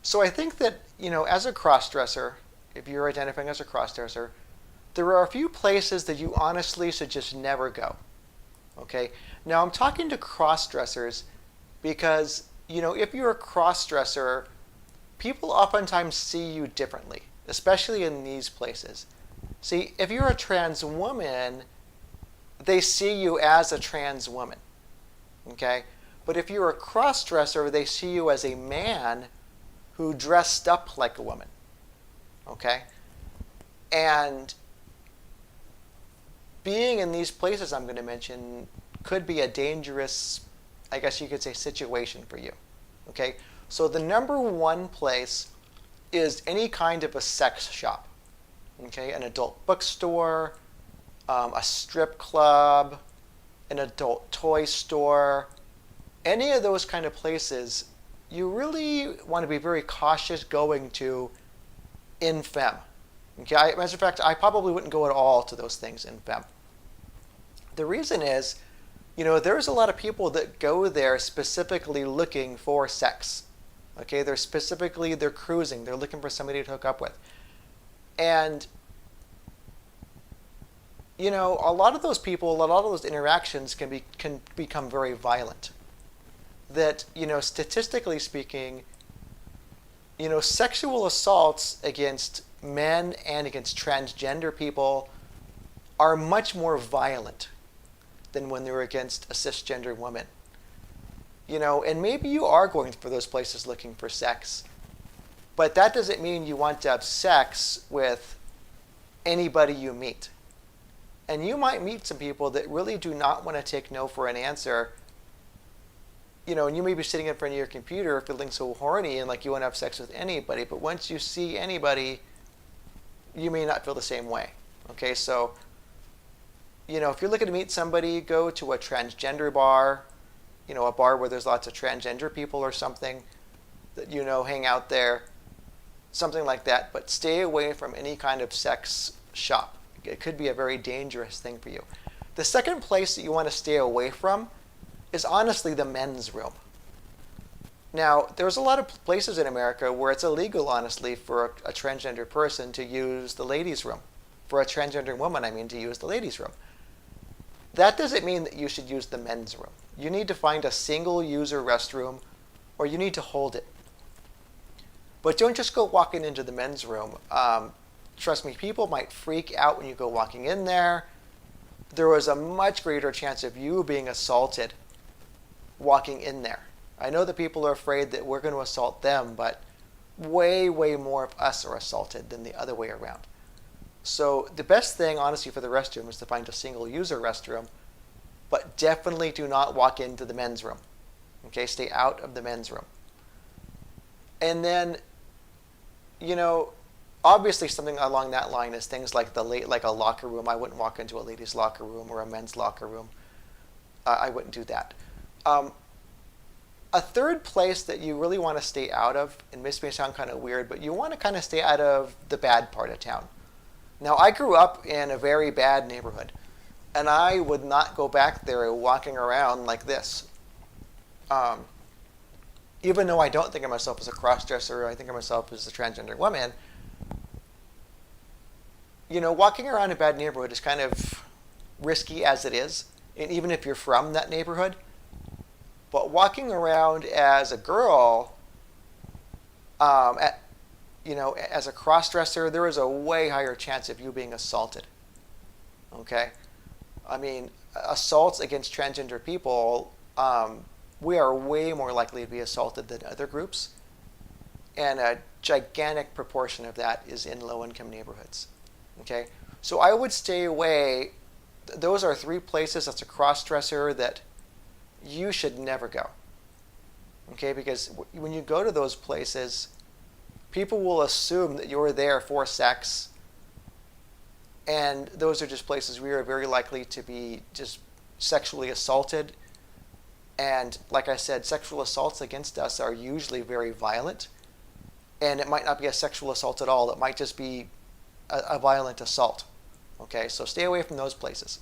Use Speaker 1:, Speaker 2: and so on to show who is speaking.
Speaker 1: So I think that, as a crossdresser, if you're identifying as a crossdresser, there are a few places that you honestly should just never go. Okay? Now I'm talking to crossdressers because, if you're a crossdresser, people oftentimes see you differently, especially in these places. See, if you're a trans woman, they see you as a trans woman. Okay? But if you're a crossdresser, they see you as a man who dressed up like a woman. Okay? And being in these places I'm going to mention could be a dangerous, I guess you could say, situation for you. Okay? So the number one place is any kind of a sex shop. Okay? An adult bookstore, a strip club, an adult toy store, any of those kind of places, you really want to be very cautious going to in fem. Okay, as a fact, I probably wouldn't go at all to those things in fem. The reason is, there's a lot of people that go there specifically looking for sex. Okay, they're cruising, they're looking for somebody to hook up with. And a lot of those people, a lot of those interactions can become very violent. That, statistically speaking, sexual assaults against men and against transgender people are much more violent than when they're against a cisgender woman. And maybe you are going for those places looking for sex, but that doesn't mean you want to have sex with anybody you meet. And you might meet some people that really do not want to take no for an answer. And you may be sitting in front of your computer feeling so horny and like you want to have sex with anybody, but once you see anybody, you may not feel the same way. Okay, so, if you're looking to meet somebody, go to a transgender bar, a bar where there's lots of transgender people or something that hang out there, something like that, but stay away from any kind of sex shop. It could be a very dangerous thing for you. The second place that you want to stay away from is honestly the men's room. Now, there's a lot of places in America where it's illegal, honestly, for a transgender person to use the ladies' room. For a transgender woman, I mean, to use the ladies' room. That doesn't mean that you should use the men's room. You need to find a single-user restroom, or you need to hold it. But don't just go walking into the men's room. Trust me, people might freak out when you go walking in there. There was a much greater chance of you being assaulted walking in there. I know that people are afraid that we're going to assault them, but way, way more of us are assaulted than the other way around. So the best thing, honestly, for the restroom is to find a single-user restroom, but definitely do not walk into the men's room. Okay, stay out of the men's room. And then, obviously something along that line is things like like a locker room. I wouldn't walk into a ladies' locker room or a men's locker room. I wouldn't do that. A third place that you really want to stay out of, and this may sound kind of weird, but you want to kind of stay out of the bad part of town. Now, I grew up in a very bad neighborhood, and I would not go back there walking around like this. Even though I don't think of myself as a crossdresser, I think of myself as a transgender woman, walking around a bad neighborhood is kind of risky as it is, and even if you're from that neighborhood. But walking around as a girl, as a crossdresser, there is a way higher chance of you being assaulted. Okay? I mean, assaults against transgender people, we are way more likely to be assaulted than other groups. And a gigantic proportion of that is in low-income neighborhoods. Okay? So I would stay away. Those are three places as a crossdresser that you should never go. Okay? Because when you go to those places, people will assume that you're there for sex. And those are just places where you're very likely to be just sexually assaulted. And like I said, sexual assaults against us are usually very violent. And it might not be a sexual assault at all. It might just be a violent assault. Okay, so stay away from those places.